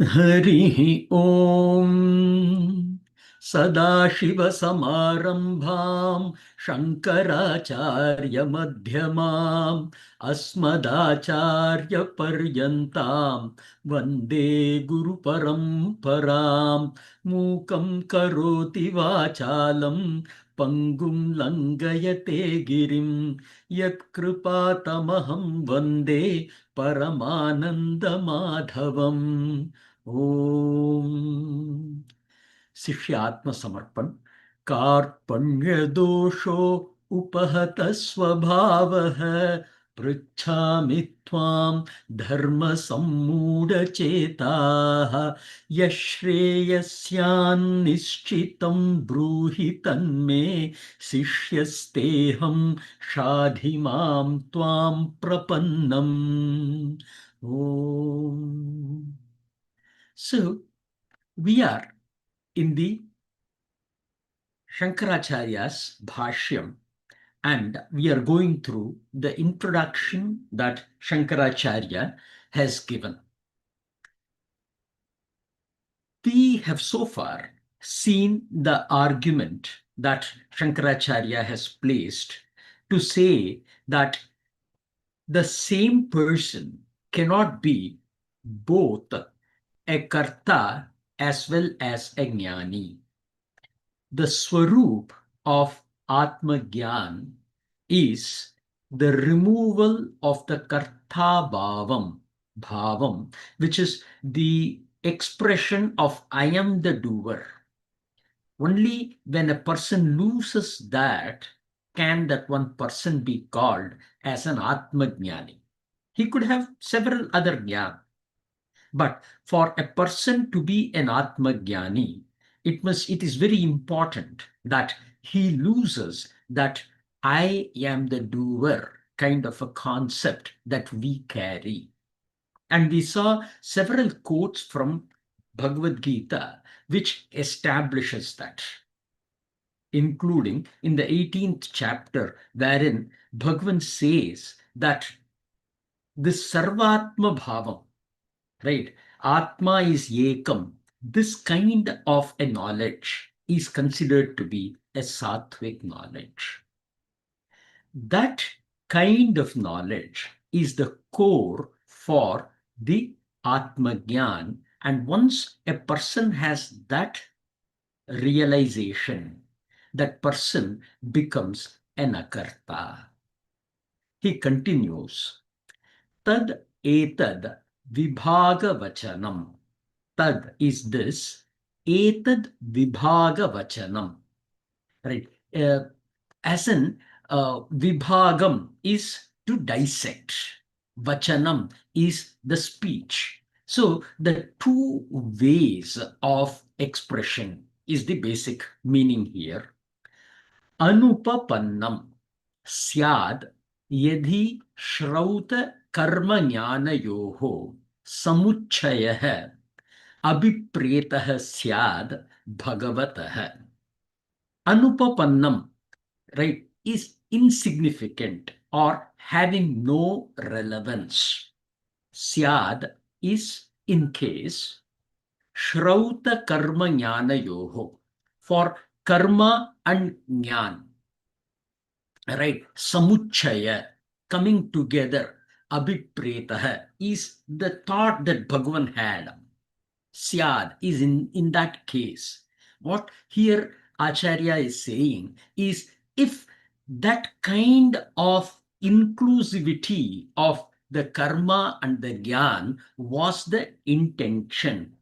Harihi Om Sadashivasamarambham Shankaracharya Madhyamam Asmadacharya Paryantam Vande Guru Paramparam Mukam Karoti Vachalam Pangum Langayate Girim Yat Kripatamaham Vande Paramananda Madhavam. ओम शिष्य आत्मसमर्पण कार्पण्य दोषो उपहत स्वभावः पृच्छामि त्वां धर्म सम्मूढचेताः यश्रेयस्यान्निश्चितं ब्रूहि तन्मे शिष्यस्तेऽहं शाधि मां त्वां प्रपन्नम् ओम. So, we are in the Shankaracharya's Bhashyam, and we are going through the introduction that Shankaracharya has given. We have so far seen the argument that Shankaracharya has placed to say that the same person cannot be both a karta as well as a jnani. The swarup of Atma Gyan is the removal of the karta bhavam, which is the expression of I am the doer. Only when a person loses that can that one person be called as an Atma Jnani. He could have several other jnana. But for a person to be an Atma Jnani, it is very important that he loses that I am the doer kind of a concept that we carry. And we saw several quotes from Bhagwad Gita which establishes that, including in the 18th chapter, wherein Bhagavan says that this Sarvatma Bhavam, right? Atma is Ekam. This kind of a knowledge is considered to be a sattvic knowledge. That kind of knowledge is the core for the Atma Gyan. And once a person has that realization, that person becomes an akarta. He continues, Tad etad vibhaga vachanam. Tad is this, etad vibhaga vachanam. Right. As in, vibhagam is to dissect. Vachanam is the speech. So the two ways of expression is the basic meaning here. Anupapannam syad yadhi shrauta karma jnanayoho samuchchayah abhipretah syad bhagavatah. Anupapannam, right, is insignificant or having no relevance. Syad is in case. Shrauta karma jnana yoho, for karma and jnana, right? Samuchchaya, coming together. Abhipretah is the thought that Bhagavan had. Syad is in that case. What here Aachaarya is saying is, if that kind of inclusivity of the karma and the gyan was the intention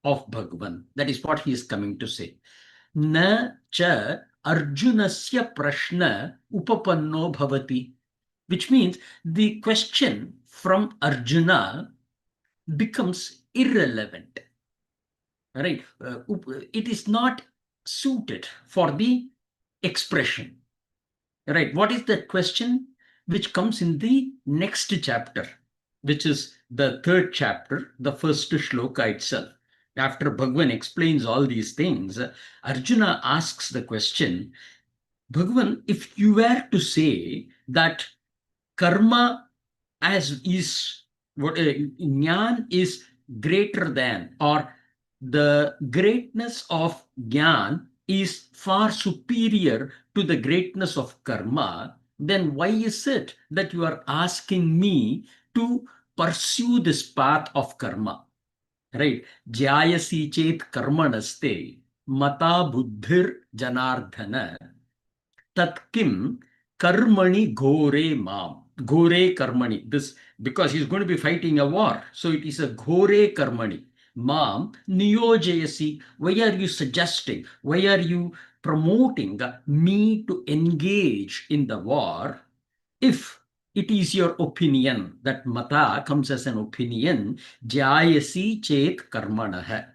of Bhagavan, that is what he is coming to say. Na cha arjunasya prashna upapanno bhavati, which means the question from Arjuna becomes irrelevant. Right? It is not suited for the expression. Right? What is the question which comes in the next chapter, which is the third chapter, the first shloka itself? After Bhagavan explains all these things, Arjuna asks the question, Bhagavan, if you were to say that karma as is what jnana is greater than, or the greatness of Gyan is far superior to the greatness of karma, then why is it that you are asking me to pursue this path of karma? Right? Jayasi chet karmanaste mata buddhir janardhana tatkim karmani gore mam. Gore karmani. This, because he's going to be fighting a war. So it is a gore karmani. Mam niyojayasi. Why are you suggesting? Why are you promoting me to engage in the war? If it is your opinion, that mata comes as an opinion, jayasi chet karmanaha.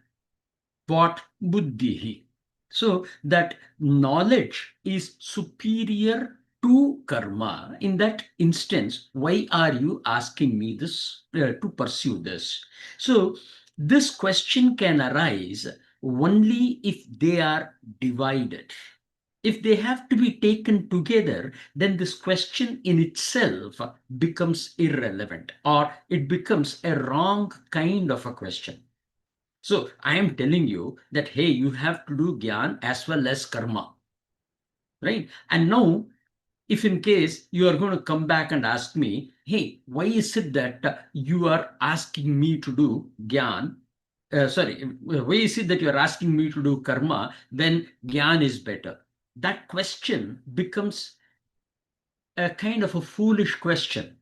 What buddhihi. So that knowledge is superior to karma. In that instance, why are you asking me this to pursue this? So this question can arise only if they are divided. If they have to be taken together, then this question in itself becomes irrelevant, or it becomes a wrong kind of a question. So I am telling you that, hey, you have to do Gyan as well as karma, right? And now, if in case you are going to come back and ask me, hey, why is it that you are asking me to do Gyan? Why is it that you are asking me to do karma when Gyan is better? That question becomes a kind of a foolish question,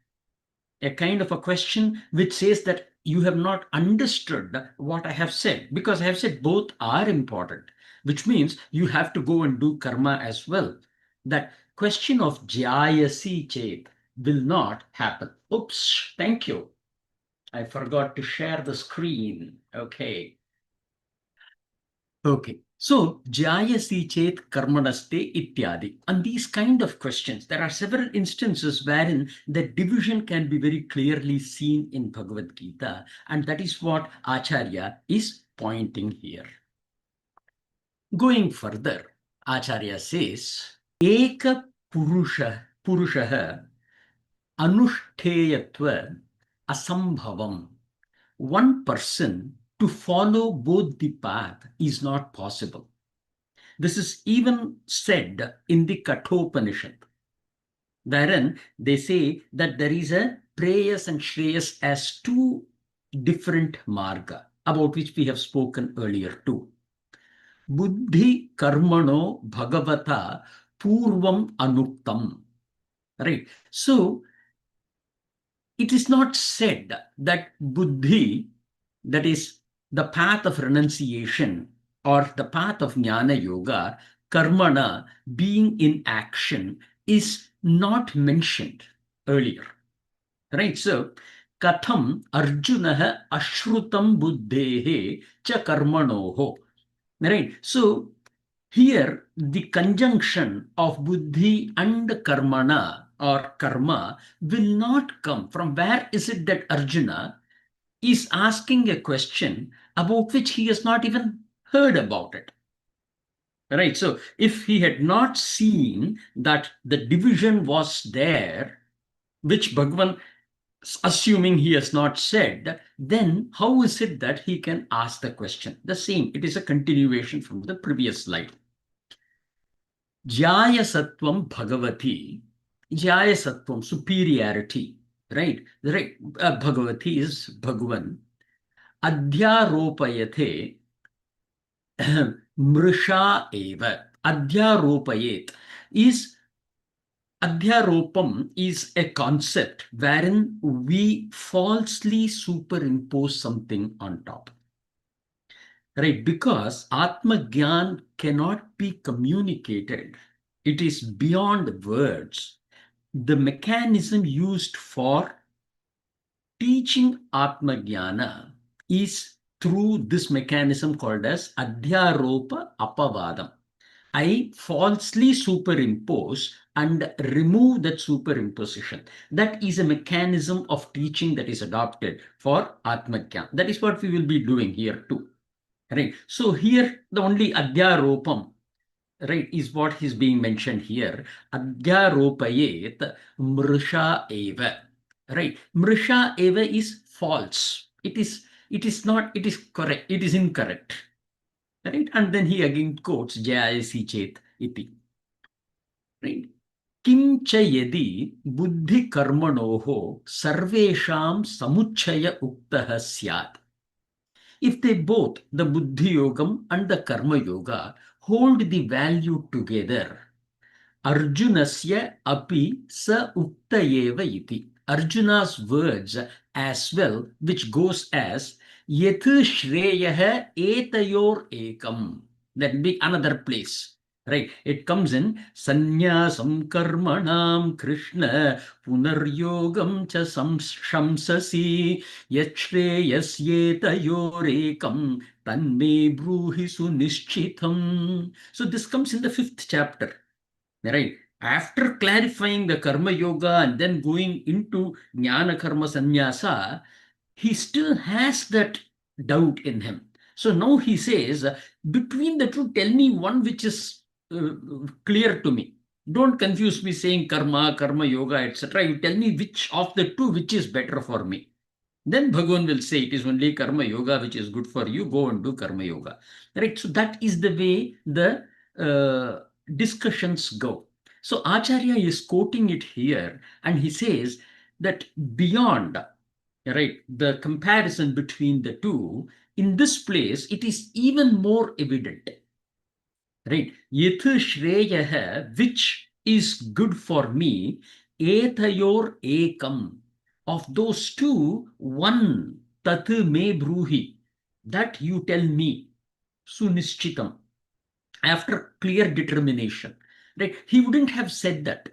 a kind of a question which says that you have not understood what I have said, because I have said both are important, which means you have to go and do karma as well. That question of jayasi chet will not happen. Oops, thank you. I forgot to share the screen. Okay. Okay. So, jayasi chet karmanaste ityadi. And these kind of questions, there are several instances wherein the division can be very clearly seen in Bhagwad Gita. And that is what Aachaarya is pointing here. Going further, Aachaarya says, Eka purushaha anushteyatva asambhavam. One person to follow both the path is not possible. This is even said in the Kathopanishad, wherein they say that there is a preyas and shreyas as two different marga, about which we have spoken earlier too. Buddhi karmano bhagavata purvam anuktam. Right. So it is not said that buddhi, that is the path of renunciation or the path of jnana yoga, karmana, being in action, is not mentioned earlier. Right? So, katham arjunaha ashrutam buddhehe cha karmanoho. Right? So, here the conjunction of buddhi and karmana or karma will not come. From where is it that Arjuna is asking a question about which he has not even heard about it? Right. So if he had not seen that the division was there, which Bhagavan, assuming he has not said, then how is it that he can ask the question? The same, it is a continuation from the previous slide. Jaya Sattvam Bhagavati, Jaya Sattvam, superiority, right? Right. Bhagavati is Bhagavan. Adhyaropayate mrisha eva. Adhyaropayet is, adhyaropam is a concept wherein we falsely superimpose something on top. Right, because Atma Gyan cannot be communicated. It is beyond words. The mechanism used for teaching Atma Gyana is through this mechanism called as Adhyaropa Apavadam. I falsely superimpose and remove that superimposition. That is a mechanism of teaching that is adopted for Atma Gyana. That is what we will be doing here too. Right. So here the only Adhyaropam, right, is what is being mentioned here. Adhyaropayet mrisha eva. Right. Mrisha eva is false. It is it is not, it is correct, it is incorrect. Right? And then he again quotes Jayasi Chet iti. Right? Kim cha yadi buddhi karmanoho sarvesham samuchaya uktaha syat. If they both, the buddhi yogam and the karma yoga, hold the value together, Arjunasya api sa ukta eva iti. Arjuna's words as well, which goes as Yeth Shreyaha etayor ekam. That will be another place. Right? It comes in Sannyasam Karmanam Krishna Punaryogam cha shamsasi Yachreyasyeetayor ekam Tanme Bruhi Sunischitam. So this comes in the 5th chapter. Right? After clarifying the karma yoga and then going into jnana karma sannyasa, he still has that doubt in him. So now he says, between the two, tell me one which is clear to me. Don't confuse me saying karma, karma yoga, etc. You tell me which of the two which is better for me. Then Bhagavan will say it is only karma yoga which is good for you. Go and do karma yoga. Right? So that is the way the discussions go. So Aachaarya is quoting it here, and he says that beyond, right, the comparison between the two, in this place it is even more evident. Right? Yeth Shreyaha, which is good for me, etayor ekam. Of those two, one, tat me bruhi, that you tell me, sunischitam, after clear determination. Right? He wouldn't have said that.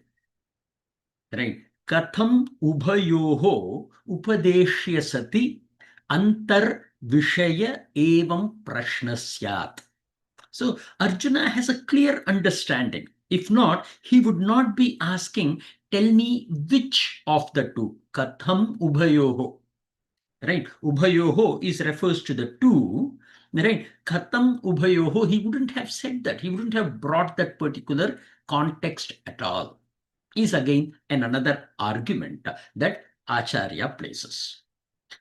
Right? Katham ubhayoho upadeshya sati antar vishaya evam prashnasyat. So Arjuna has a clear understanding. If not, he would not be asking, tell me which of the two. Katham ubhayoho. Right? Ubhayoho is refers to the two. Right? Katham ubhayoho, he wouldn't have said that. He wouldn't have brought that particular context at all. Is again another argument that Aachaarya places.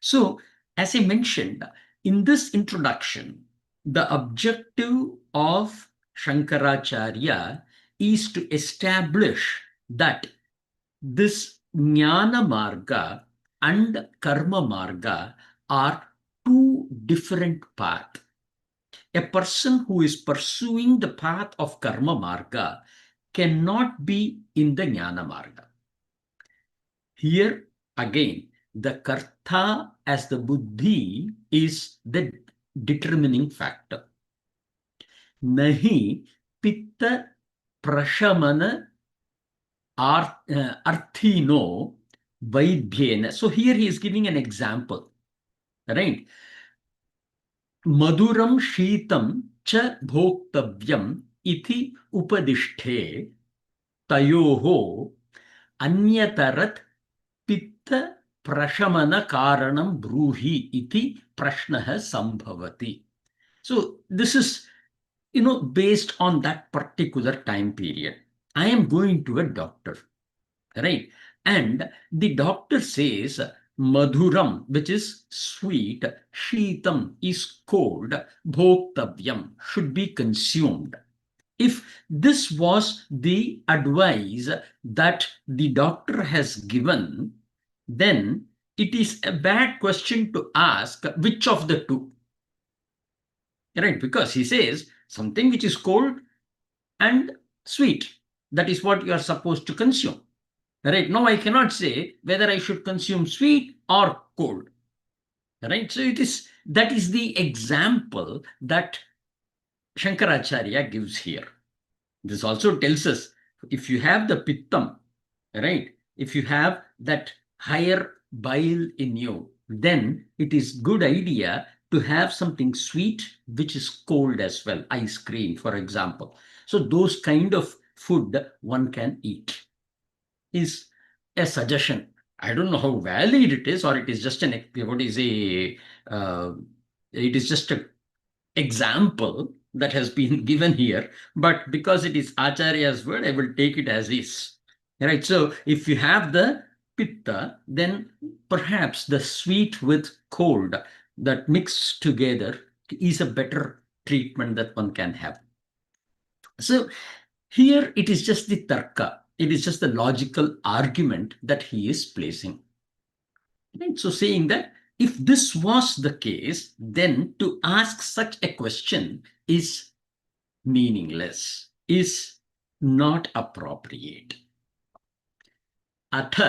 So, as I mentioned, in this introduction, the objective of Shankaracharya is to establish that this Jnana Marga and Karma Marga are two different paths. A person who is pursuing the path of Karma Marga cannot be in the Jnana Marga. Here again, the karta as the buddhi is the determining factor. Nahi pitta prashamana arthino vaidhyena. So here he is giving an example. Right? Maduram shitam cha bhoktavyam iti upadishthe tayoho anyatarat pitta prashamana karanam bruhi iti prashnaha sambhavati. So this is, based on that particular time period. I am going to a doctor, right? And the doctor says madhuram, which is sweet, shitam is cold, bhoktavyam should be consumed. If this was the advice that the doctor has given, then it is a bad question to ask which of the two. Right? Because he says something which is cold and sweet, that is what you are supposed to consume. Right? Now I cannot say whether I should consume sweet or cold. Right? So that is the example that Shankaracharya gives here. This also tells us, if you have the pittam, right, if you have that higher bile in you, then it is good idea to have something sweet which is cold as well, ice cream, for example. So those kind of food one can eat is a suggestion. I don't know how valid it is, or it is just it is just an example that has been given here, but because it is Acharya's word, I will take it as is. Right? So if you have the pitta, then perhaps the sweet with cold that mixed together is a better treatment that one can have. So here it is just the tarka, it is just the logical argument that he is placing. Right? So saying that if this was the case, then to ask such a question is meaningless, is not appropriate. अथ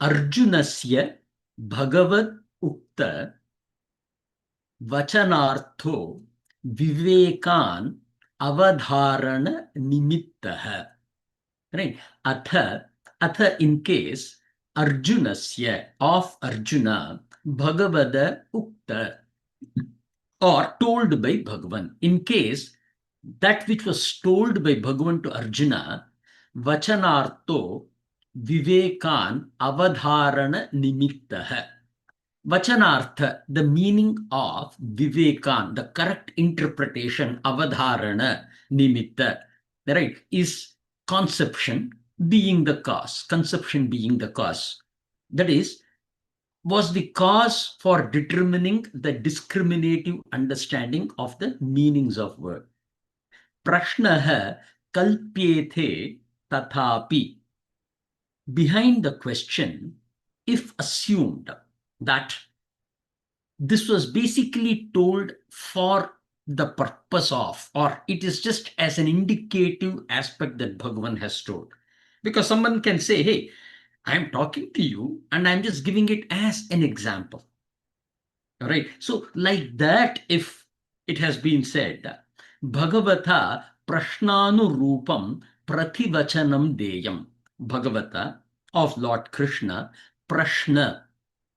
अर्जुनस्य भगवद् उक्त वचनार्थो विवेकान् अवधारण निमित्तः. Right? अथ in case Arjunasya, of Arjuna, Bhagavada Ukta, or told by Bhagavan. In case that which was told by Bhagavan to Arjuna, Vachanartho Vivekan Avadharana Nimittaha. Vachanartha, the meaning of Vivekan, the correct interpretation, Avadharana Nimitta, right, is conception being the cause, conception being the cause. That is, was the cause for determining the discriminative understanding of the meanings of word. Prashnaha kalpyete tathapi. Behind the question, if assumed that this was basically told for the purpose of, or it is just as an indicative aspect that Bhagavan has told. Because someone can say, hey, I'm talking to you and I'm just giving it as an example. All right. So like that, if it has been said, Bhagavata Prashnanurupam Prativachanam Deyam. Bhagavata of Lord Krishna, Prashna,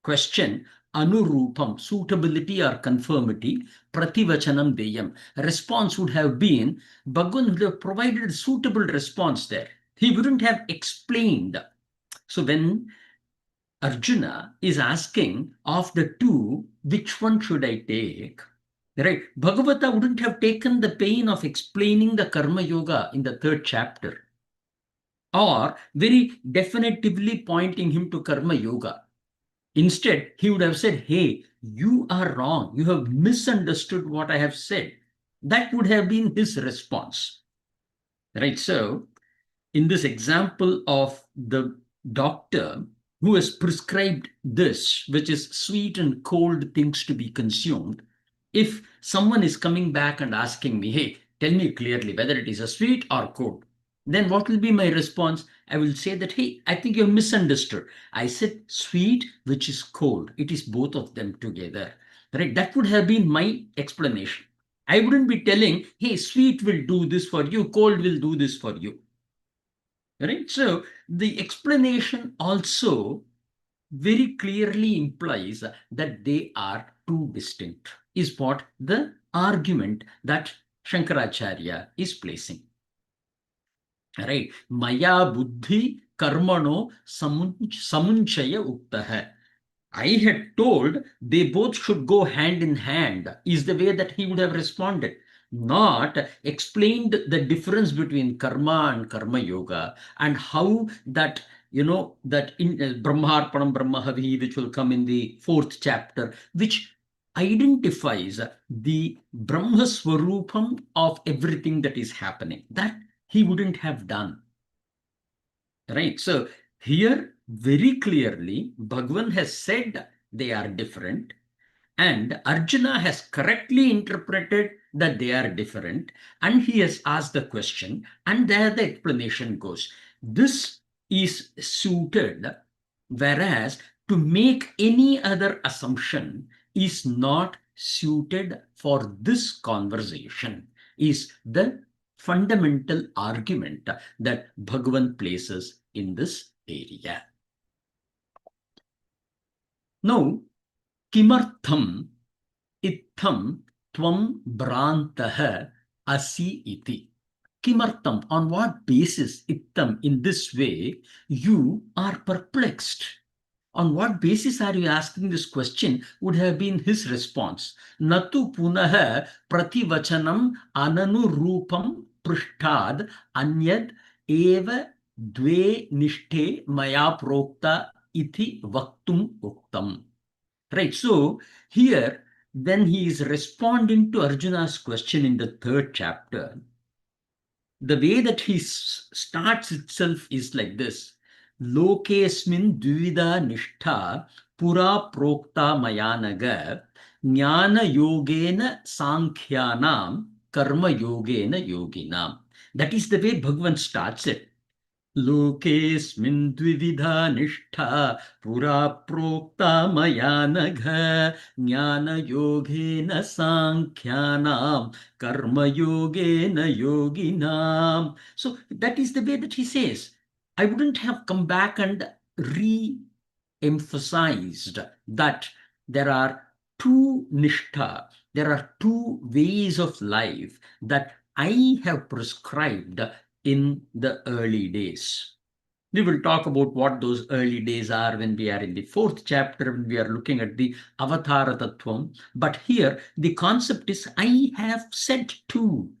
question, Anurupam, suitability or conformity, Prativachanam Deyam. Response would have been, Bhagavan would have provided a suitable response there. He wouldn't have explained. So when Arjuna is asking, of the two, which one should I take? Right? Bhagavata wouldn't have taken the pain of explaining the Karma Yoga in the 3rd chapter, or very definitively pointing him to Karma Yoga. Instead, he would have said, hey, you are wrong. You have misunderstood what I have said. That would have been his response. Right? So, in this example of the doctor who has prescribed this, which is sweet and cold things to be consumed, if someone is coming back and asking me, hey, tell me clearly whether it is a sweet or cold, then what will be my response? I will say that, hey, I think you've misunderstood. I said sweet, which is cold. It is both of them together. Right? That would have been my explanation. I wouldn't be telling, hey, sweet will do this for you, cold will do this for you. Right? So the explanation also very clearly implies that they are two distinct, is what the argument that Shankaracharya is placing. Right? Maya buddhi karmano samunchaya uktaha. I had told they both should go hand in hand, is the way that he would have responded. Not explained the difference between karma and karma yoga, and how that, that in Brahmarpanam Brahmahavi, which will come in the 4th chapter, which identifies the Brahma Swarupam of everything that is happening. That he wouldn't have done. Right? So here, very clearly, Bhagavan has said they are different, and Arjuna has correctly interpreted that they are different, and he has asked the question, and there the explanation goes. This is suited, whereas to make any other assumption is not suited for this conversation, is the fundamental argument that Bhagavan places in this area. Now, kimartham ittham tvam brantah asi iti. Kimartham, on what basis ittham, in this way, you are perplexed? On what basis are you asking this question would have been his response. Natu punaha prativachanam ananurupam prishtad anyad eva dve nishthe maya prokta iti vaktum uktam. Right. So here when he is responding to Arjuna's question in the 3rd chapter, the way that he starts itself is like this. Lokesmin dvida nishtha pura prokta mayanaga jnana yogena sankhyanam karma yogena yoginam. That is the way Bhagavan starts it. Lokesmin dvividha nishtha pura prokta maya nagha jnana yogena sankhyanam karma yogena yoginam. So that is the way that he says. I wouldn't have come back and re-emphasized that there are two nishtha, there are two ways of life that I have prescribed in the early days. We will talk about what those early days are when we are in the 4th chapter, when we are looking at the Avatara Tattvam. But here, the concept is, I have said two.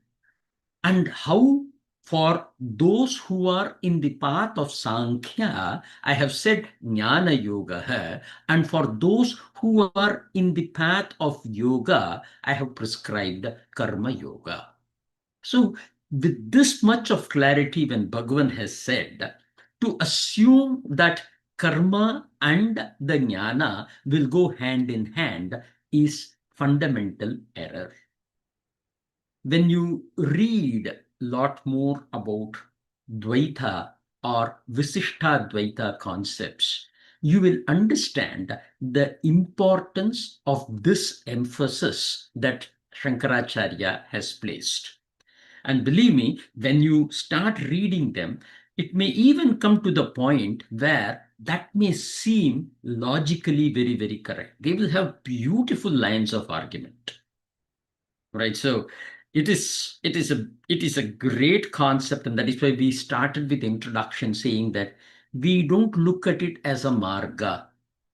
And how for those who are in the path of Sankhya, I have said Jnana Yoga. And for those who are in the path of Yoga, I have prescribed Karma Yoga. So with this much of clarity, when Bhagavan has said, to assume that karma and the jnana will go hand in hand is fundamental error. When you read a lot more about Dvaita or Visishta Dvaita concepts, you will understand the importance of this emphasis that Shankaracharya has placed. And believe me, when you start reading them, it may even come to the point where that may seem logically very, very correct. They will have beautiful lines of argument. Right. So it is a great concept, and that is why we started with the introduction saying that we don't look at it as a marga.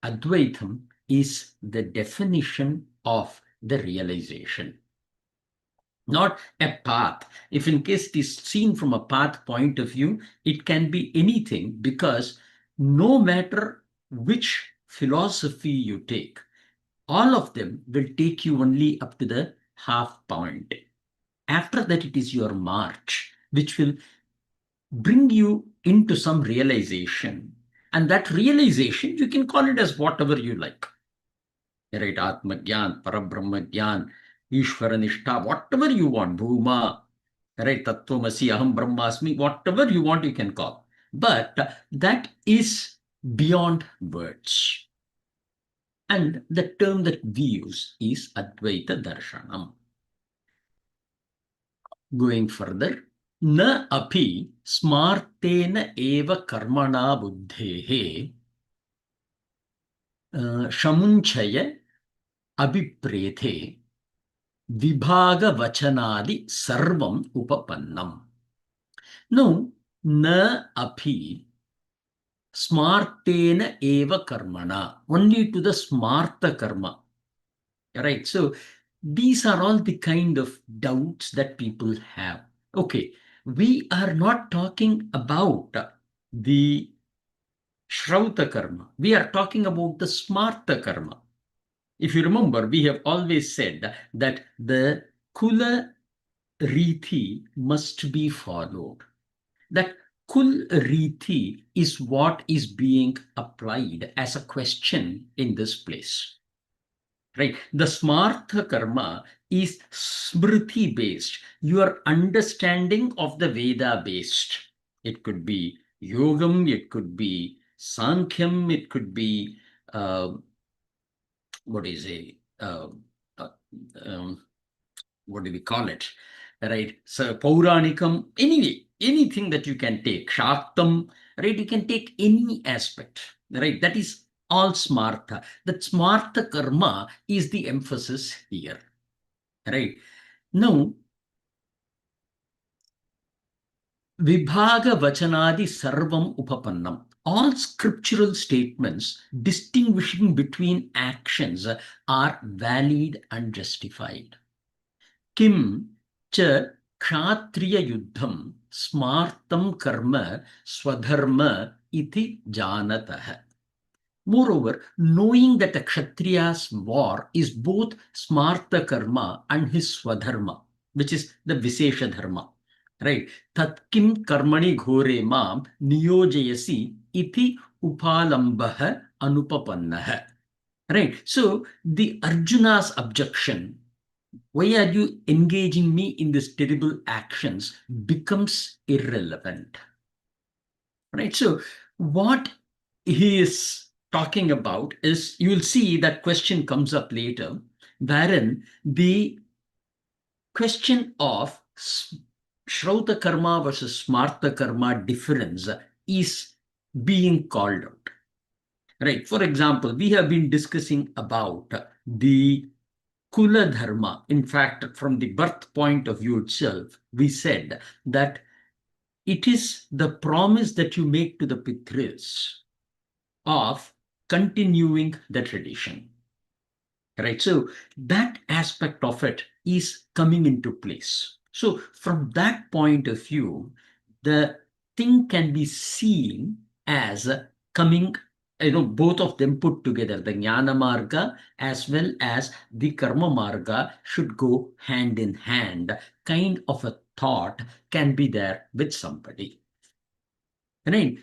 Advaitam is the definition of the realization, not a path. If in case it is seen from a path point of view, it can be anything, because no matter which philosophy you take, all of them will take you only up to the half point. After that, it is your march, which will bring you into some realization. And that realization, you can call it as whatever you like. Right? Atma Gyan, Parabrahma Gyan, Ishvara Nishtha, whatever you want, Bhuma, right? Tattvamasi, Aham Brahmasmi, whatever you want, you can call. But that is beyond words. And the term that we use is Advaita Darshanam. Going further, na api smartena eva karmana buddhehe shamunchaya abhiprethe vibhaga vachanadi sarvam upapannam. Now, na api smartena eva karmana, only to the smarta karma. Right? So these are all the kind of doubts that people have. Okay, we are not talking about the Shrauta karma. We are talking about the Smarta karma. If you remember, we have always said that the Kula Riti must be followed. That Kul Riti is what is being applied as a question in this place. Right? The Smartha karma is smriti based, your understanding of the Veda based. It could be yogam, it could be sankhya, it could be what is a uh, what do we call it? Right? So Pauranikam, anyway, anything that you can take, Shaktam, right? You can take any aspect, right? That is all smartha. That smartha karma is the emphasis here, right? Now, Vibhaga Vachanadi Sarvam Upapannam. All scriptural statements distinguishing between actions are valid and justified. Kim cha kshatriya yuddham smartam karma swadharma iti janatah. Moreover, knowing that the Kshatriya's war is both Smarta Karma and his Swadharma, which is the Visesha Dharma, right? Tat kim karmani ghore mam niyojayasi iti upalambaha anupapannaha. Right. So the Arjuna's objection, why are you engaging me in these terrible actions, becomes irrelevant. Right. So what he is talking about is, you will see that question comes up later, wherein the question of Shrauta karma versus Smarta karma difference is being called out. Right. For example, we have been discussing about the Kula Dharma. In fact, from the birth point of view itself, we said that it is the promise that you make to the Pitris of continuing the tradition. Right. So that aspect of it is coming into place. So from that point of view, the thing can be seen as coming, both of them put together, the Jnana Marga as well as the Karma Marga should go hand in hand. Kind of a thought can be there with somebody. Right?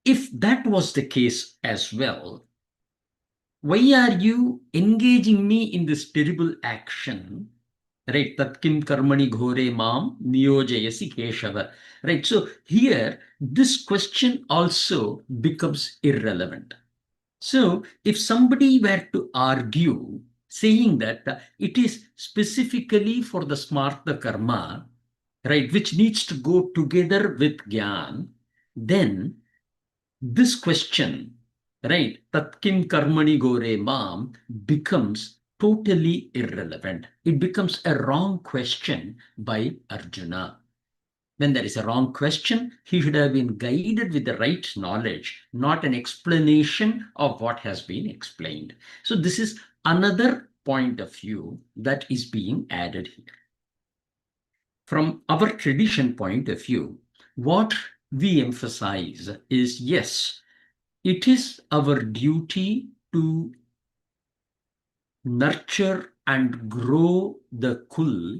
If that was the case as well, why are you engaging me in this terrible action? Right, Tatkim Karmani Ghore Mam Niyojayasi Keshava. Right, so here this question also becomes irrelevant. So if somebody were to argue saying that it is specifically for the Smarta Karma, right, which needs to go together with Gyan, then this question, right, Tatkim Karmani Gore Mam, becomes totally irrelevant. It becomes a wrong question by Arjuna. When there is a wrong question, he should have been guided with the right knowledge, not an explanation of what has been explained. So this is another point of view that is being added here. From our tradition point of view, what we emphasize is, yes, it is our duty to nurture and grow the kul,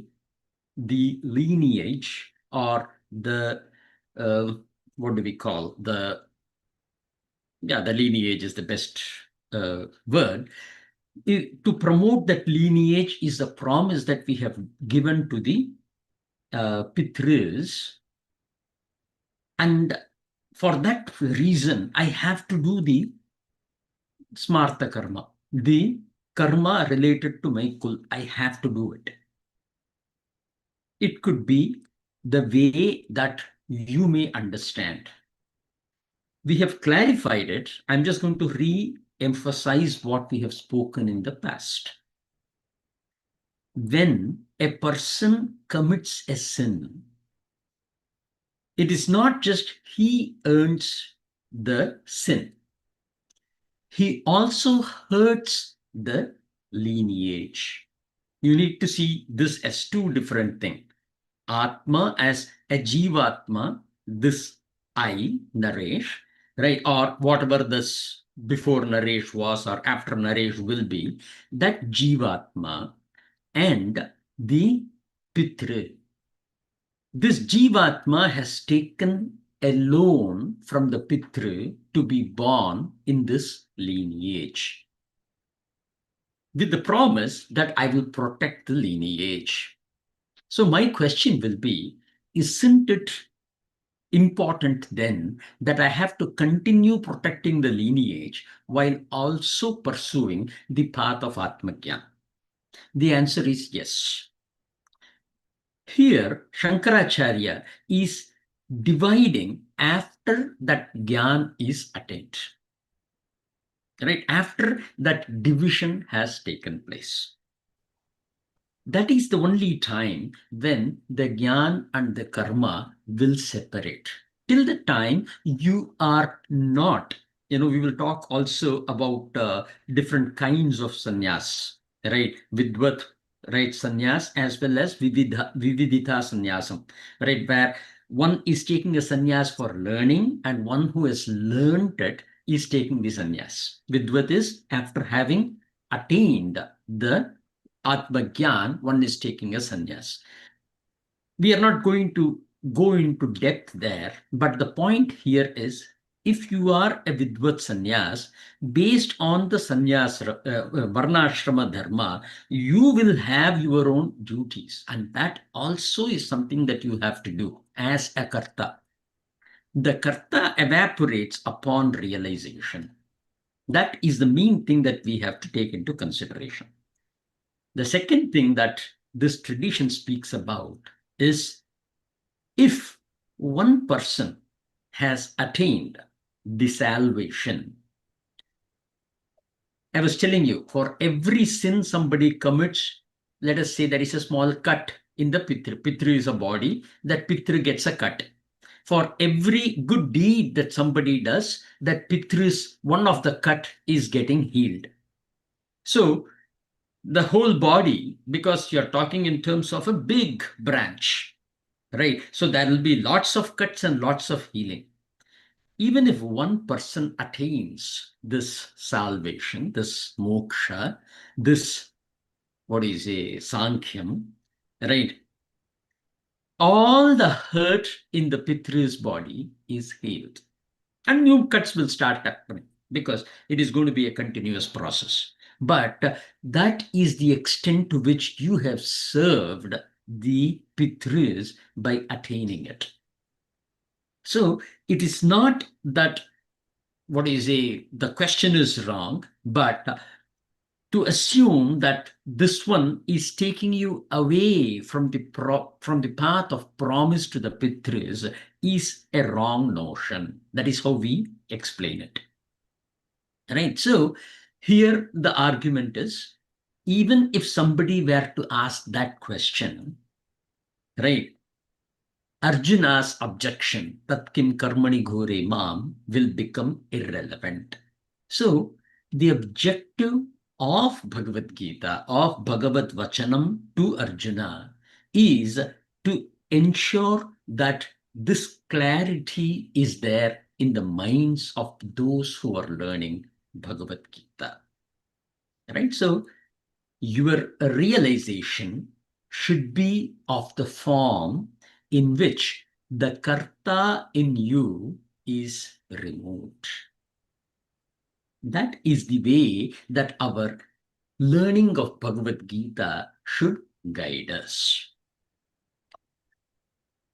the lineage, or the, what do we call, the lineage is the best word. To promote that lineage is the promise that we have given to the Pitris. And for that reason, I have to do the Smarta karma, the karma related to my kul. I have to do it. It could be the way that you may understand. We have clarified it. I'm just going to re-emphasize what we have spoken in the past. When a person commits a sin, it is not just he earns the sin. He also hurts the lineage. You need to see this as two different things. Atma as a Jivatma, this I, Naresh, right, or whatever this before Naresh was or after Naresh will be, that Jivatma, and the Pitri. This Jivatma has taken a loan from the Pitri to be born in this lineage, with the promise that I will protect the lineage. So my question will be, isn't it important then that I have to continue protecting the lineage while also pursuing the path of Atmagyan? The answer is yes. Here, Shankaracharya is dividing after that Gyan is attained. Right? After that division has taken place. That is the only time when the Gyan and the Karma will separate. Till the time you are not, we will talk also about different kinds of sannyas, right? Vidvat, right? Sannyas as well as Vividita sannyasam, right? Where one is taking a sannyas for learning and one who has learned it is taking the sannyas. Vidvat is after having attained the Atma Gyan, one is taking a sannyas. We are not going to go into depth there, but the point here is if you are a Vidvat sannyas, based on the sannyas, varnashrama dharma, you will have your own duties. And that also is something that you have to do as a karta. The karta evaporates upon realization. That is the main thing that we have to take into consideration. The second thing that this tradition speaks about is if one person has attained the salvation. I was telling you, for every sin somebody commits, let us say there is a small cut in the pitru. Pitru is a body, that pitru gets a cut. For every good deed that somebody does, that pitru's one of the cut is getting healed. So the whole body, because you're talking in terms of a big branch, right? So there will be lots of cuts and lots of healing. Even if one person attains this salvation, this moksha, this, what is a Sankhyam, right? All the hurt in the Pitru's body is healed. And new cuts will start happening because it is going to be a continuous process. But that is the extent to which you have served the Pitrus by attaining it. So it is not that the question is wrong, but to assume that this one is taking you away from the path of promise to the Pitrus is a wrong notion. That is how we explain it. Right? So here the argument is, even if somebody were to ask that question, right? Arjuna's objection, tat kim karmani ghore mam, will become irrelevant. So the objective of Bhagavad Gita, of Bhagavad Vachanam to Arjuna, is to ensure that this clarity is there in the minds of those who are learning Bhagavad Gita. Right? So your realization should be of the form in which the karta in you is removed. That is the way that our learning of Bhagavad Gita should guide us.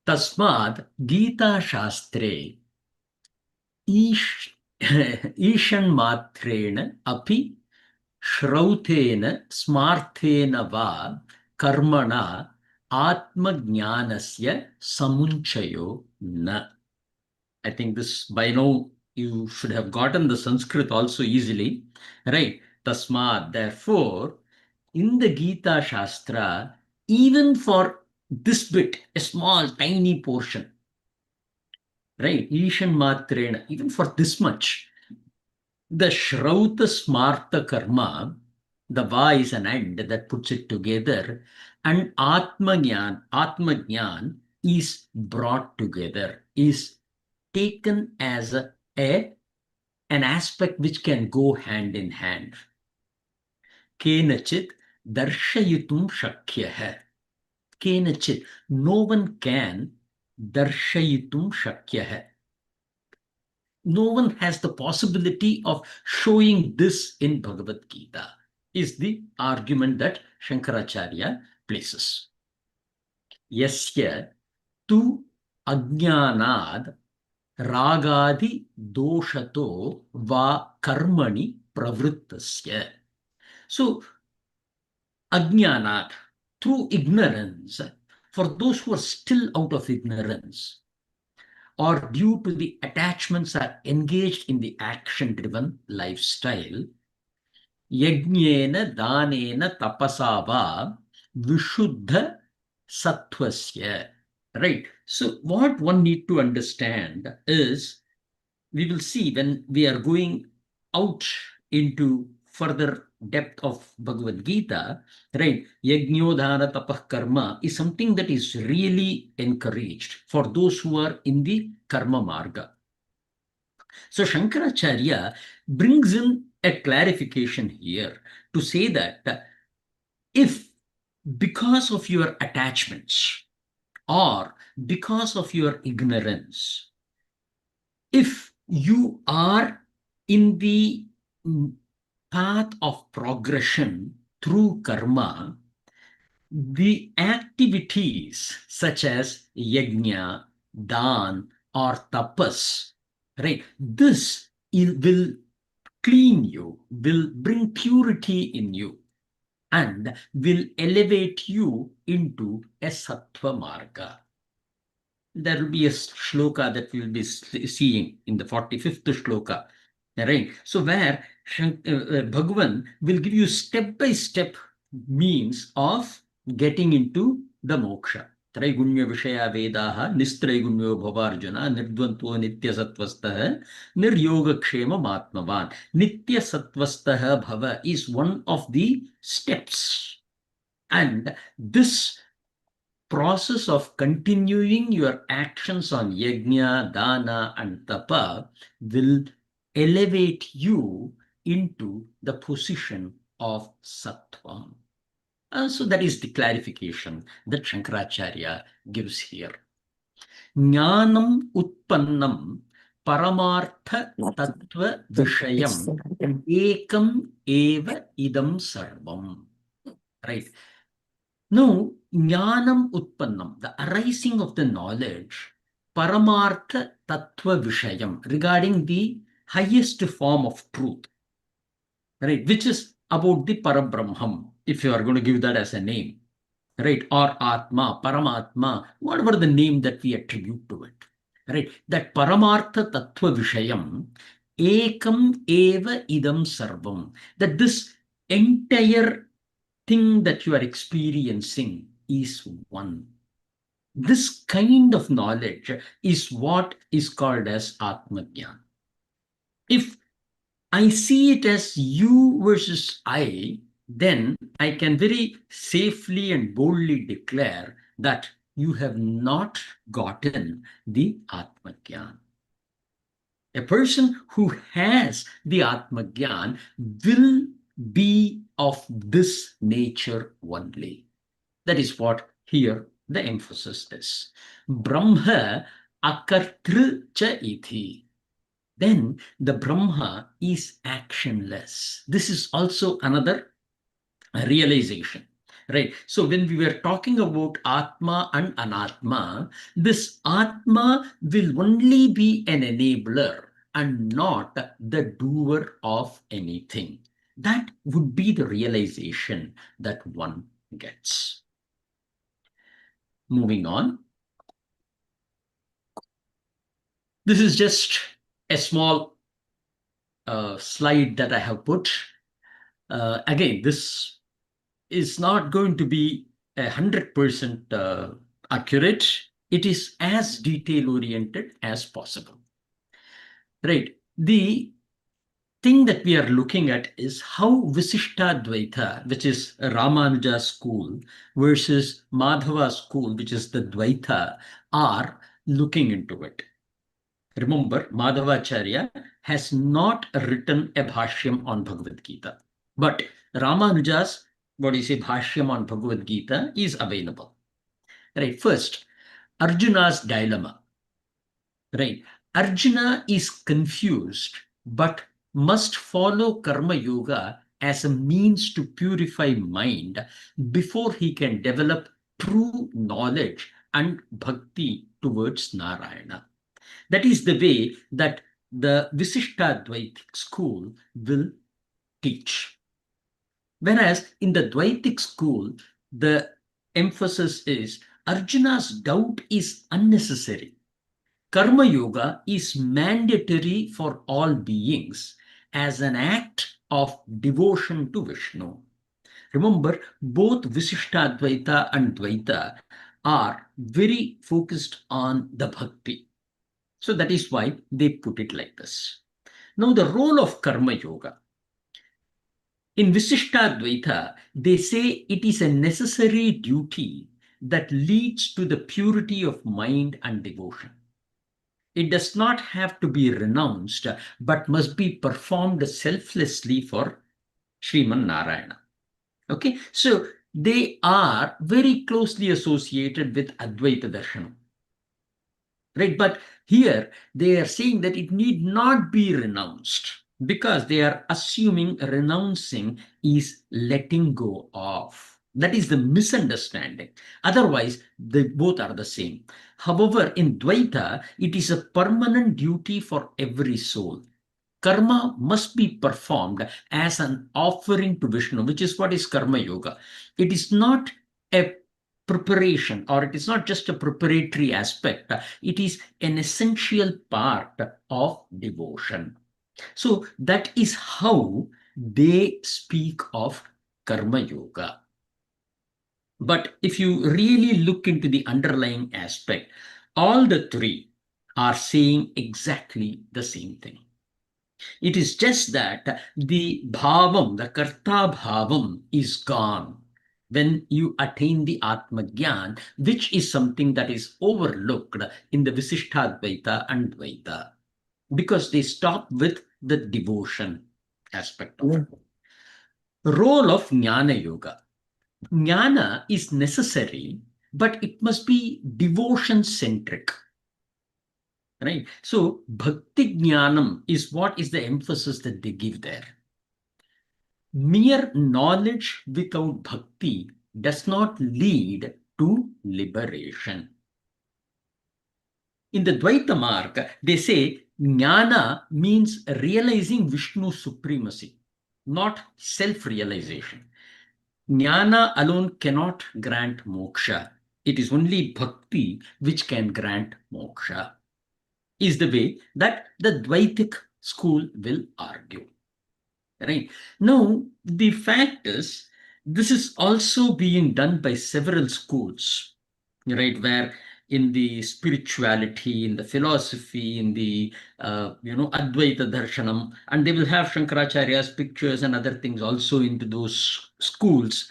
Tasmad Gita Shastre Ishan Matrena Api Shrautena Smarthena Va Karmana Atma Jnanasya Samunchayo Na. I think this by now you should have gotten the Sanskrit also easily, right? Tasmad, therefore, in the Gita Shastra, even for this bit, a small, tiny portion, right? Ishan Matrena, even for this much, the Shrauta Smarta Karma, the Va is an end that puts it together, and Atma Jnan is brought together, is taken as an aspect which can go hand in hand. Kenachit darshayitum shakyah. Kenachit, no one can darshayitum shakyah. No one has the possibility of showing this in Bhagavad Gita, is the argument that Shankaracharya places. Yasya tu ajnanad ragadi doshato va karmani pravrittasya. So, ajnanat, through ignorance, for those who are still out of ignorance, or due to the attachments are engaged in the action-driven lifestyle, yajnena danena tapasava vishuddha sattvasya. Right. So what one need to understand is, we will see when we are going out into further depth of Bhagavad Gita, right? Yajnodhana tapah karma is something that is really encouraged for those who are in the karma marga. So Shankaracharya brings in a clarification here to say that if because of your attachments or because of your ignorance, if you are in the path of progression through karma, the activities such as yajna, dan, or tapas, right? This will clean you, will bring purity in you, and will elevate you into a sattva marga. There will be a shloka that we will be seeing in the 45th shloka. Right? So where Bhagwan will give you step-by-step means of getting into the moksha. Traigunya Vishaya Vedaha Nistraigunya Bhavarjuna Nirdvanto Nitya Sattvastaha Niryoga Kshema Matmavan. Nitya Sattvastaha Bhava is one of the steps. And this process of continuing your actions on yajna, dana, and tapa will elevate you into the position of sattvam. So that is the clarification that Shankaracharya gives here. Jnanam utpannam paramartha tattva vishayam ekam eva idam sarvam. Right. Now, jnanam utpannam, the arising of the knowledge, paramartha tattva vishayam, regarding the highest form of truth, right, which is about the Parabrahman, if you are going to give that as a name, right, or Atma, Paramatma, whatever the name that we attribute to it, right, that Paramartha Tattva Vishayam, Ekam Eva Idam Sarvam, that this entire thing that you are experiencing is one. This kind of knowledge is what is called as Atma Gyaana. If I see it as you versus I, then I can very safely and boldly declare that you have not gotten the Atma Gyan. A person who has the Atma Gyan will be of this nature only. That is what here the emphasis is. Brahma akartru cha iti. Then the Brahma is actionless. This is also another realization, right? So when we were talking about Atma and Anatma, this Atma will only be an enabler and not the doer of anything. That would be the realization that one gets. Moving on. This is just a small slide that I have put. Again, this is not going to be 100% accurate. It is as detail-oriented as possible. Right. The thing that we are looking at is how Visishtadvaita, which is Ramanuja's school, versus Madhava's school, which is the Dvaita, are looking into it. Remember, Madhavacharya has not written a Bhashyam on Bhagwad Gita, but Ramanuja's, Bhashyam on Bhagwad Gita is available. Right. First, Arjuna's dilemma. Right. Arjuna is confused, but must follow Karma Yoga as a means to purify mind before he can develop true knowledge and bhakti towards Narayana. That is the way that the Visishtadvaitic school will teach. Whereas in the Dvaitic school, the emphasis is Arjuna's doubt is unnecessary. Karma Yoga is mandatory for all beings as an act of devotion to Vishnu. Remember, both Visishtadvaita and Dvaita are very focused on the bhakti. So that is why they put it like this. Now, the role of Karma Yoga. In Visishtadvaita, they say it is a necessary duty that leads to the purity of mind and devotion. It does not have to be renounced, but must be performed selflessly for Sriman Narayana. Okay, so they are very closely associated with Advaita Darshanam. Right, but here they are saying that it need not be renounced because they are assuming renouncing is letting go of. That is the misunderstanding. Otherwise, they both are the same. However, in Dvaita, it is a permanent duty for every soul. Karma must be performed as an offering to Vishnu, which is what is Karma Yoga. It is not a preparation, or it is not just a preparatory aspect. It is an essential part of devotion. So that is how they speak of Karma Yoga. But if you really look into the underlying aspect, all the three are saying exactly the same thing. It is just that the bhavam, the karta bhavam is gone when you attain the Atma Gyan, which is something that is overlooked in the Visishtadvaita and Dvaita, because they stop with the devotion aspect of it. Role of Jnana Yoga. Jnana is necessary, but it must be devotion centric. Right? So, Bhakti Jnanam is what is the emphasis that they give there. Mere knowledge without bhakti does not lead to liberation. In the Dvaita Marg, they say Jnana means realizing Vishnu's supremacy, not self-realization. Jnana alone cannot grant moksha. It is only bhakti which can grant moksha, is the way that the Dvaitic school will argue. Right. Now, the fact is, this is also being done by several schools, right, where in the spirituality, in the philosophy, in the, Advaita Darshanam, and they will have Shankaracharya's pictures and other things also into those schools.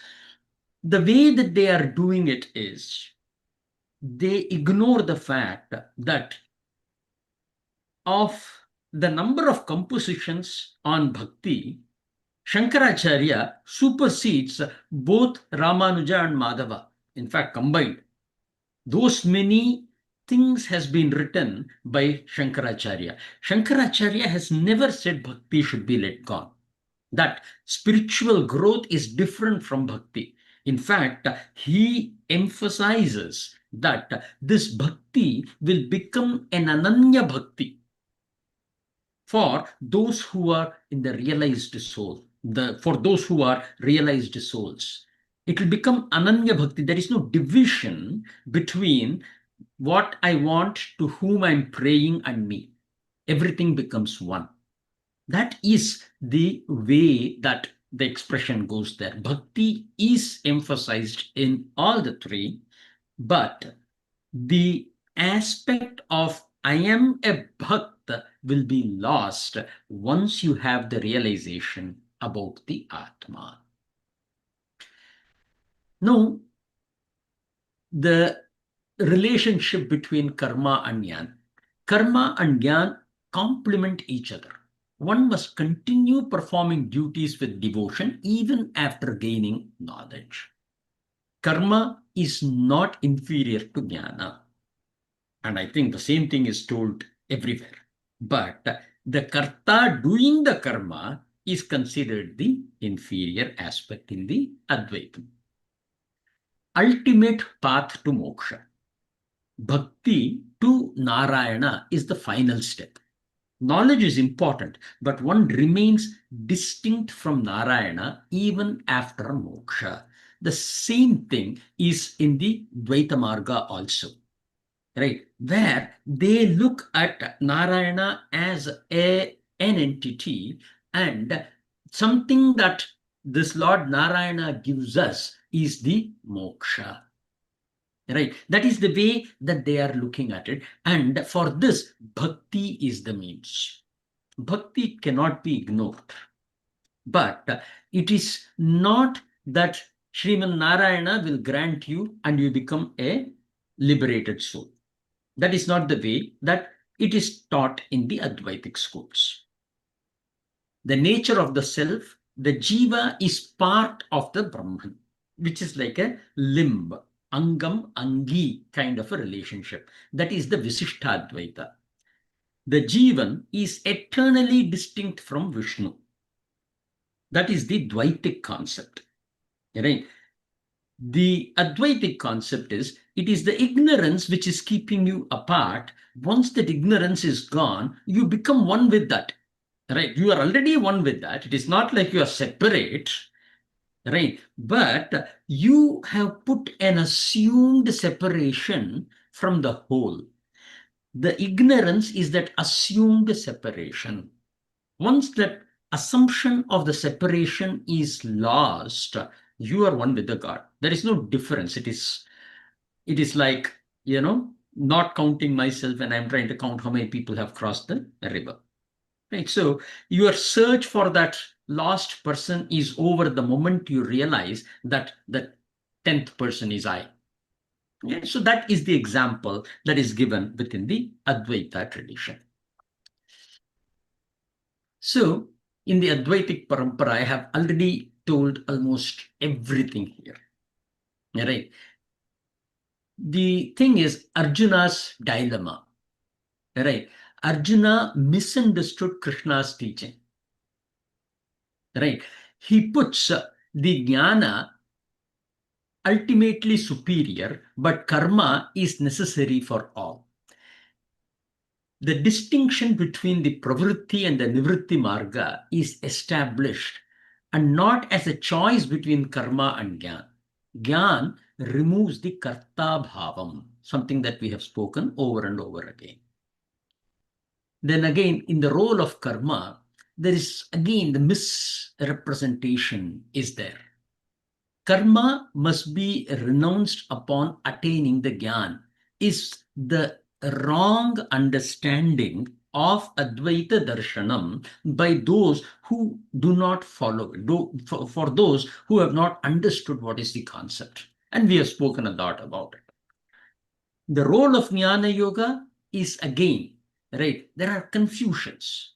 The way that they are doing it is they ignore the fact that of the number of compositions on bhakti, Shankaracharya supersedes both Ramanuja and Madhava, in fact, combined. Those many things has been written by Shankaracharya. Shankaracharya has never said bhakti should be let go. That spiritual growth is different from bhakti. In fact, he emphasizes that this bhakti will become an ananya bhakti for those who are in the realized soul, for those who are realized souls. It will become Ananya Bhakti. There is no division between what I want, to whom I'm praying, and me. Everything becomes one. That is the way that the expression goes there. Bhakti is emphasized in all the three, but the aspect of I am a bhakt will be lost once you have the realization about the Atma. Now, the relationship between karma and jnana. Karma and jnana complement each other. One must continue performing duties with devotion even after gaining knowledge. Karma is not inferior to jnana. And I think the same thing is told everywhere. But the karta doing the karma is considered the inferior aspect in the Advaitam. Ultimate path to moksha. Bhakti to Narayana is the final step. Knowledge is important, but one remains distinct from Narayana even after moksha. The same thing is in the Dvaita Marga also. Right, where they look at Narayana as an entity, and something that this Lord Narayana gives us is the moksha. Right, that is the way that they are looking at it. And for this, bhakti is the means. Bhakti cannot be ignored. But it is not that Sriman Narayana will grant you and you become a liberated soul. That is not the way that it is taught in the Advaitic schools. The nature of the self, the jiva is part of the Brahman, which is like a limb, angam, angi kind of a relationship. That is the Visishtha Advaita. The jivan is eternally distinct from Vishnu. That is the Dvaitic concept. Right? The Advaitic concept is, it is the ignorance which is keeping you apart. Once that ignorance is gone, you become one with that. Right? You are already one with that. It is not like you are separate. Right? But you have put an assumed separation from the whole. The ignorance is that assumed separation. Once that assumption of the separation is lost, you are one with the God. There is no difference. It is like, not counting myself when I'm trying to count how many people have crossed the river. Right? So your search for that lost person is over the moment you realize that the 10th person is I. Yeah? So that is the example that is given within the Advaita tradition. So, in the Advaitic Parampara, I have already told almost everything here. Right? The thing is Arjuna's dilemma. Right? Arjuna misunderstood Krishna's teaching. Right? He puts the jnana ultimately superior, but karma is necessary for all. The distinction between the pravritti and the nivritti marga is established, and not as a choice between karma and gyan. Gyan removes the karta bhavam, something that we have spoken over and over again. Then again, in the role of karma, there is again the misrepresentation is there. Karma must be renounced upon attaining the gyan is the wrong understanding of Advaita Darshanam by those who do not follow, for those who have not understood what is the concept. And we have spoken a lot about it. The role of Jnana Yoga is again, right, there are confusions.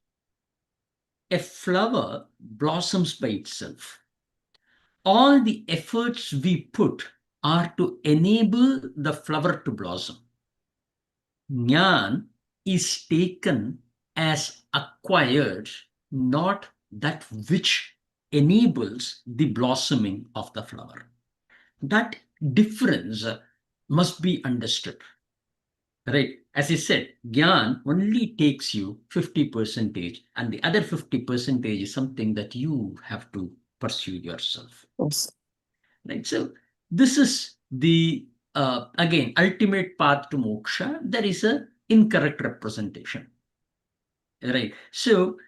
A flower blossoms by itself. All the efforts we put are to enable the flower to blossom. Jnana is taken as acquired, not that which enables the blossoming of the flower. That difference must be understood. Right? As I said, Gyan only takes you 50%, and the other 50% is something that you have to pursue yourself. Yes. Right? So this is the again ultimate path to moksha. There is a incorrect representation. Right? So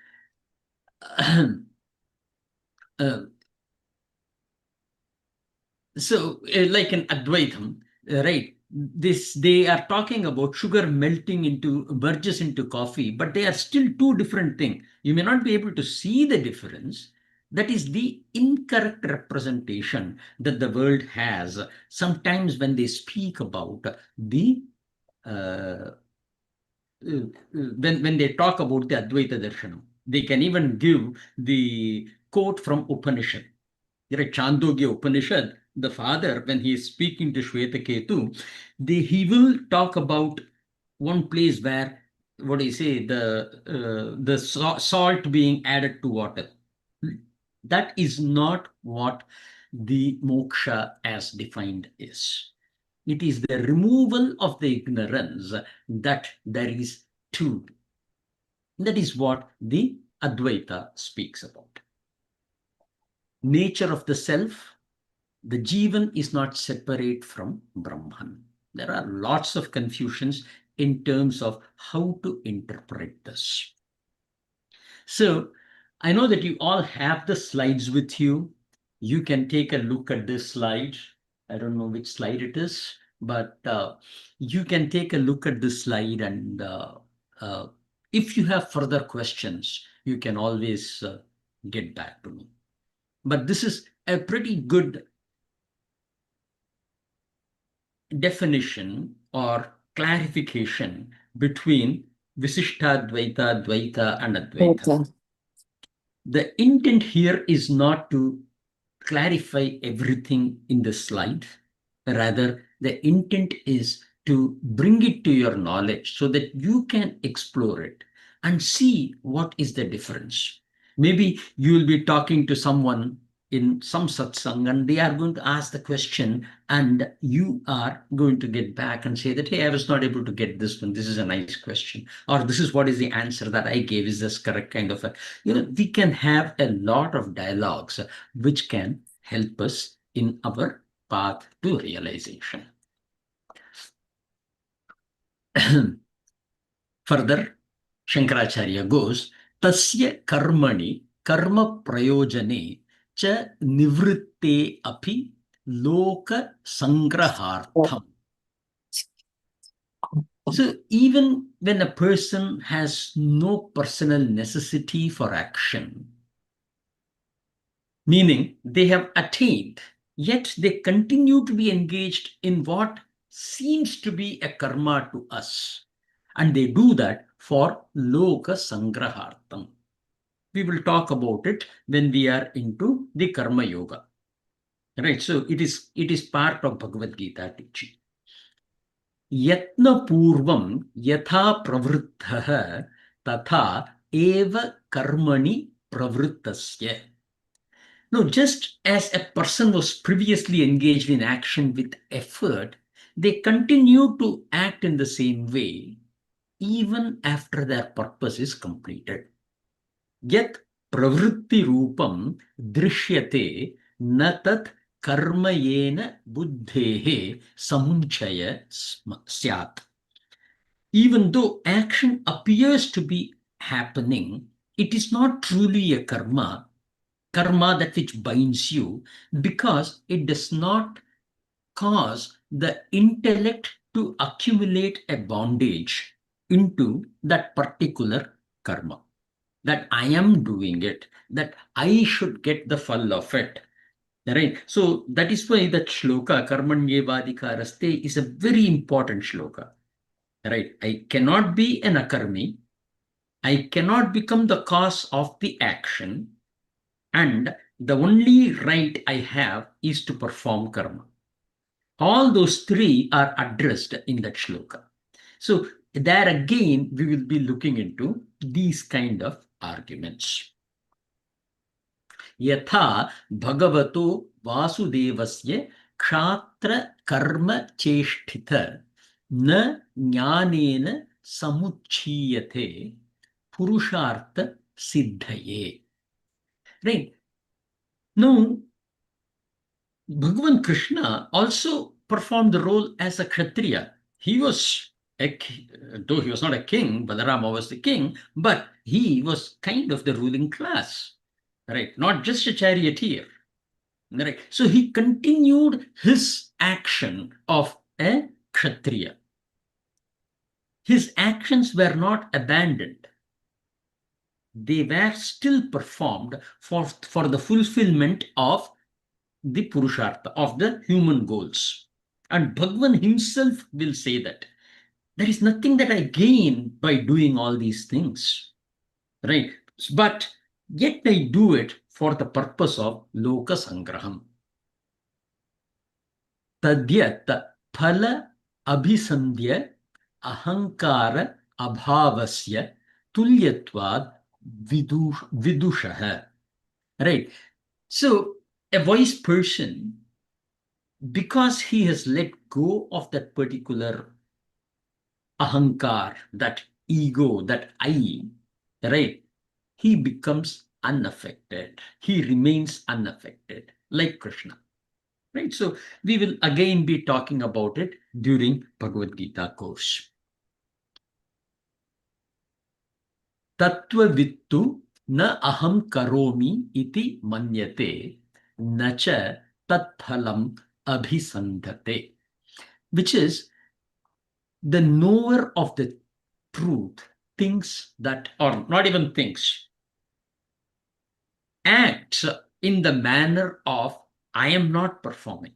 like in Advaitam, right? They are talking about sugar merges into coffee, but they are still two different things. You may not be able to see the difference. That is the incorrect representation that the world has sometimes when they speak about the when they talk about the Advaita Darshanam. They can even give the quote from Upanishad. Chandogya Upanishad, the father, when he is speaking to Shvetaketu, he will talk about one place where, what do you say, the salt being added to water. That is not what the moksha as defined is. It is the removal of the ignorance that there is two. That is what the Advaita speaks about. Nature of the self, the Jivan is not separate from Brahman. There are lots of confusions in terms of how to interpret this. So I know that you all have the slides with you. You can take a look at this slide. I don't know which slide it is, but you can take a look at this slide, and if you have further questions, you can always get back to me. But this is a pretty good definition or clarification between Visishtadvaita, Dvaita, and Advaita. Okay. The intent here is not to clarify everything in the slide. Rather, the intent is to bring it to your knowledge so that you can explore it and see what is the difference. Maybe you will be talking to someone in some satsang and they are going to ask the question and you are going to get back and say that, hey, I was not able to get this one. This is a nice question. Or this is what is the answer that I gave. Is this correct? Kind of a, we can have a lot of dialogues which can help us in our path to realization. Further, Shankaracharya goes, Tasya karmani karma prayojane cha nivritte api loka sangrahartham. So even when a person has no personal necessity for action, meaning they have attained, yet they continue to be engaged in what seems to be a karma to us. And they do that for loka sangrahartham. We will talk about it when we are into the Karma Yoga. Right, so it is part of Bhagwad Gita teaching. Yatna purvam yatha pravrittah tatha eva karmani pravrittasya. No, just as a person was previously engaged in action with effort, they continue to act in the same way even after their purpose is completed. Yat pravritti rupam drishyate na tat karmayena buddhehe samunchaya syat. Even though action appears to be happening, it is not truly a karma that which binds you, because it does not cause the intellect to accumulate a bondage into that particular karma. That I am doing it, that I should get the fall of it. Right? So that is why that shloka, karmanyevadhikaraste, is a very important shloka. Right? I cannot be an akarmi. I cannot become the cause of the action. And the only right I have is to perform karma. All those three are addressed in that shloka. So there again, we will be looking into these kind of arguments. Yatha bhagavato vasudevasya kshatra karma cheshtita na jnanena samuchiyate purushartha siddhaye. Right. Now, Bhagavan Krishna also performed the role as a Kshatriya. He was, though he was not a king, Balarama was the king, but he was kind of the ruling class, right? Not just a charioteer, right? So he continued his action of a Kshatriya. His actions were not abandoned. They were still performed for the fulfillment of the Purushartha, of the human goals. And Bhagavan himself will say that there is nothing that I gain by doing all these things, right? But yet I do it for the purpose of Loka Sangraham. Tadyat phala abhisandhya ahankara abhavasya tulyatvad vidushaha. Right? So a wise person, because he has let go of that particular ahankar, that ego, that I, right? He becomes unaffected. He remains unaffected, like Krishna. Right? So we will again be talking about it during Bhagavad Gita course. Tattva vittu na aham karomi iti manyate na cha tatphalam abhisandhate, which is the knower of the truth thinks that, or not even thinks, acts in the manner of I am not performing,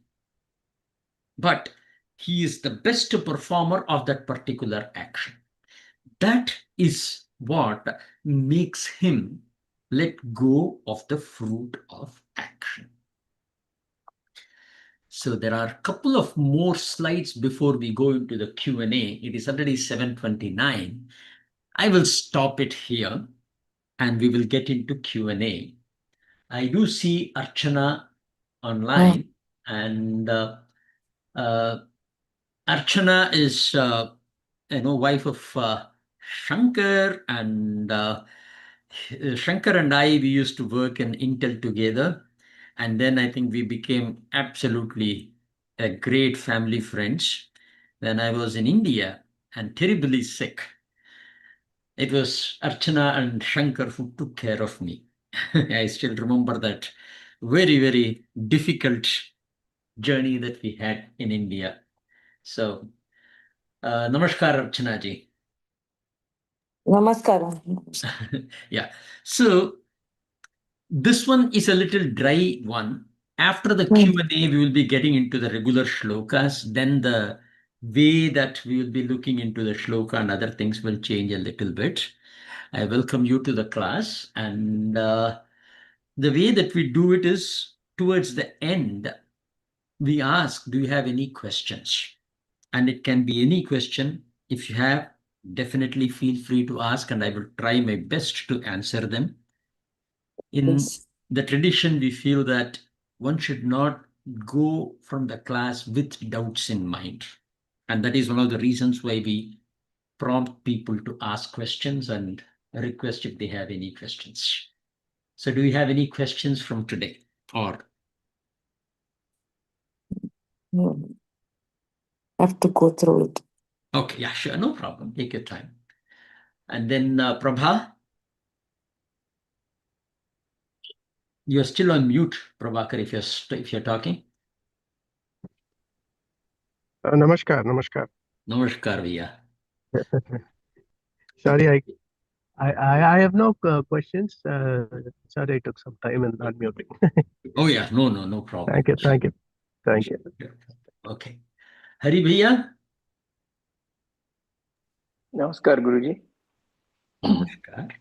but he is the best performer of that particular action. that is what makes him let go of the fruit of action. So there are a couple of more slides before we go into the Q&A. It is already 7:29. I will stop it here and we will get into Q&A. I do see Archana online, and Archana is, wife of Shankar, and Shankar and I, we used to work in Intel together. And then I think we became absolutely a great family friends. When I was in India and terribly sick, it was Archana and Shankar who took care of me. I still remember that very, very difficult journey that we had in India. So, namaskar, Archana ji. Namaskaram. Yeah. So, this one is a little dry one. After the Mm. Q&A, we will be getting into the regular shlokas. Then the way that we will be looking into the shloka and other things will change a little bit. I welcome you to the class. And the way that we do it is towards the end, we ask, do you have any questions? And it can be any question. If you have, definitely feel free to ask, and I will try my best to answer them. In Yes. the tradition, we feel that one should not go from the class with doubts in mind. And that is one of the reasons why we prompt people to ask questions and request if they have any questions. So do you have any questions from today? Or Mm. Have to go through it. okay, yeah, sure, no problem. Take your time. And then Prabha, you're still on mute, Prabhakar, if you're talking. Namaskar, namaskar. Namaskar, Via. Sorry, I have no questions. Sorry, I took some time in unmuting. Oh yeah, no problem. Thank you. Okay. Hari Bhaiya. Namaskar, Guruji. Namaskar.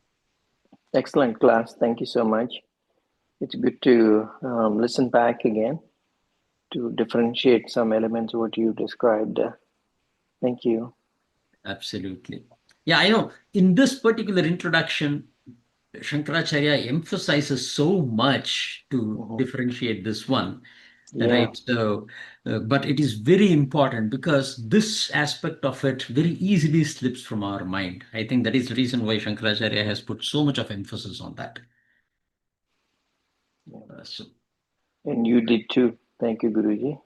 Excellent class. Thank you so much. It's good to listen back again to differentiate some elements what you described. Thank you. Absolutely. Yeah, I know. In this particular introduction, Shankaracharya emphasizes so much to differentiate this one. Yeah. Right. So, but it is very important because this aspect of it very easily slips from our mind. I think that is the reason why Shankaracharya has put so much of emphasis on that. So, And you did too. Thank you, Guruji.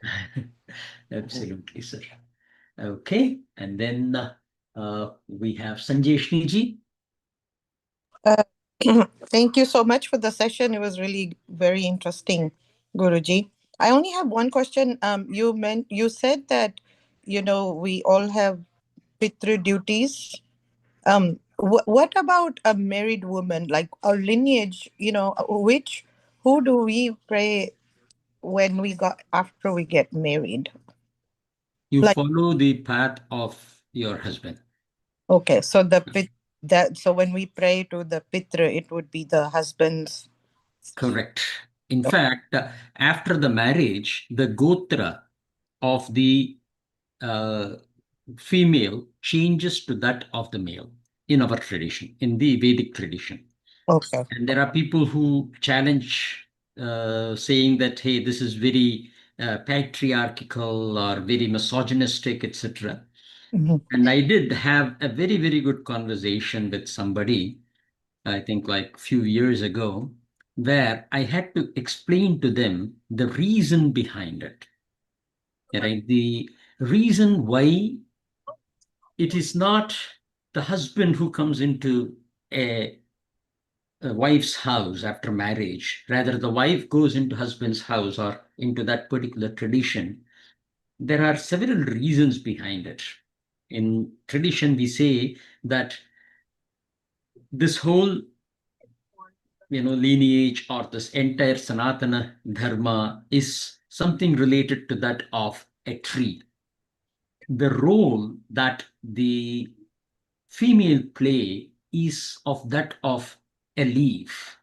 absolutely, sir. Okay. And then we have Sanjeshni ji. Thank you so much for the session. It was really very interesting, Guruji. I only have one question. You said that we all have pitru duties. What about a married woman, like a lineage? Who do we pray when after we get married? You Like, follow the path of your husband. okay, so so when we pray to the pitru, it would be the husband's. Correct. In fact, after the marriage, the gotra of the female changes to that of the male in our tradition, in the Vedic tradition. Okay. And there are people who challenge saying that, hey, this is very patriarchal or very misogynistic, etc. Mhm. And I did have a very, very good conversation with somebody, I think like a few years ago, where I had to explain to them the reason behind it. Right? The reason why it is not the husband who comes into a wife's house after marriage. Rather, the wife goes into husband's house or into that particular tradition. There are several reasons behind it. In tradition, we say that this whole lineage or this entire Sanatana Dharma is something related to that of a tree. The role that the female play is of that of a leaf,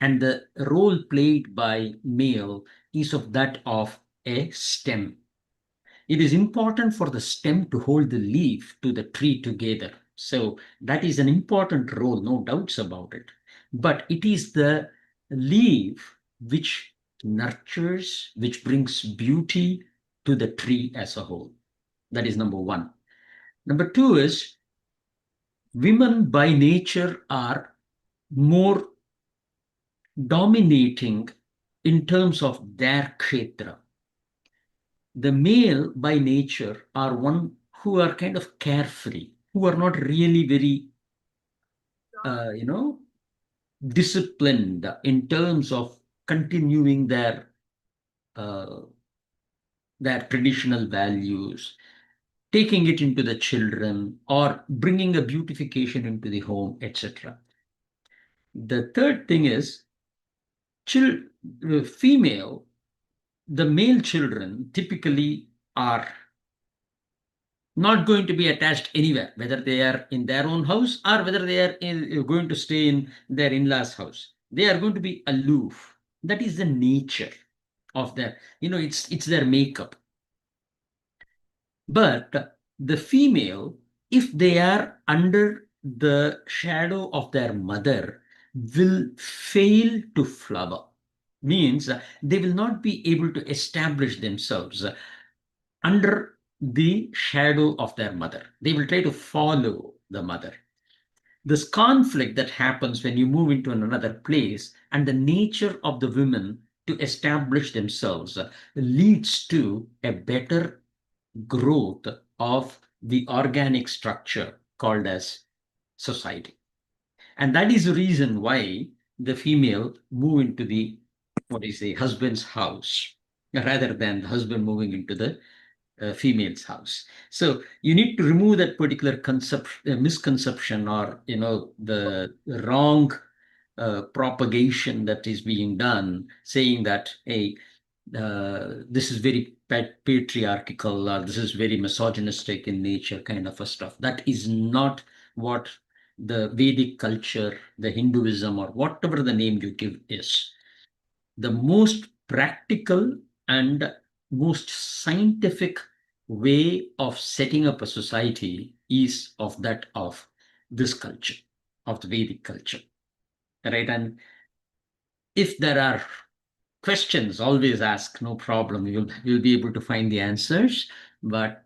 and the role played by male is of that of a stem. It is important for the stem to hold the leaf to the tree together. So that is an important role, no doubts about it. But it is the leaf which nurtures, which brings beauty to the tree as a whole. That is number one. Number two is women by nature are more dominating in terms of their kshetra. The male by nature are one who are kind of carefree, who are not really very, disciplined in terms of continuing uh, their traditional values, taking it into the children, or bringing a beautification into the home, etc. The third thing is female, the male children typically are not going to be attached anywhere, whether they are in their own house or whether they are going to stay in their in-laws' house. They are going to be aloof. That is the nature of their, it's their makeup. But the female, if they are under the shadow of their mother, will fail to flower. Means they will not be able to establish themselves under the shadow of their mother. They will try to follow the mother. This conflict that happens when you move into another place and the nature of the women to establish themselves leads to a better growth of the organic structure called as society. And that is the reason why the female move into the, husband's house rather than the husband moving into the female's house. So you need to remove that particular misconception, or the wrong propagation that is being done, saying that, hey, this is very patriarchal, or this is very misogynistic in nature, kind of a stuff. That is not what the Vedic culture, the Hinduism, or whatever the name you give is. The most practical and most scientific way of setting up a society is of that of this culture, of the Vedic culture, right? And if there are questions, always ask, no problem. You'll be able to find the answers. But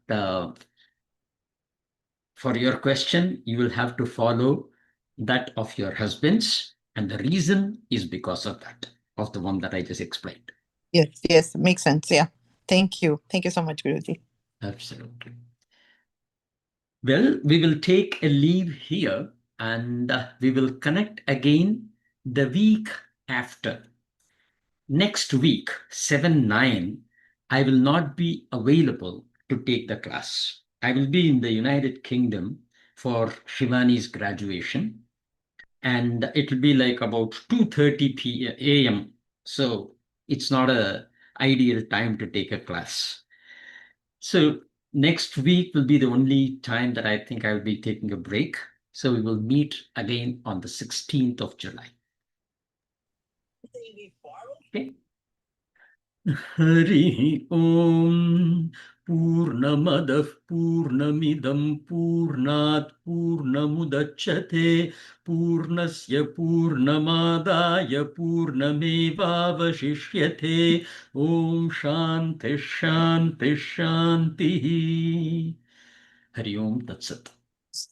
for your question, you will have to follow that of your husband's, and the reason is because of that, of the one that I just explained. Yes, makes sense. Yeah. Thank you so much, Guruji. Absolutely. Well, we will take a leave here, and we will connect again the week after. Next week, 7/9, I will not be available to take the class. I will be in the United Kingdom for Shivani's graduation, and it will be like about 2:30 a.m. So it's not a ideal time to take a class. So next week will be the only time that I think I will be taking a break. So we will meet again on the 16th of July. Okay. Hari Om Purnamadah Purnamidam Purnat Purnamudachyate Purnasya Purnamadaya Purnamevavashishyate Om Shanti Shanti Shanti. Hari Om Tat Sat.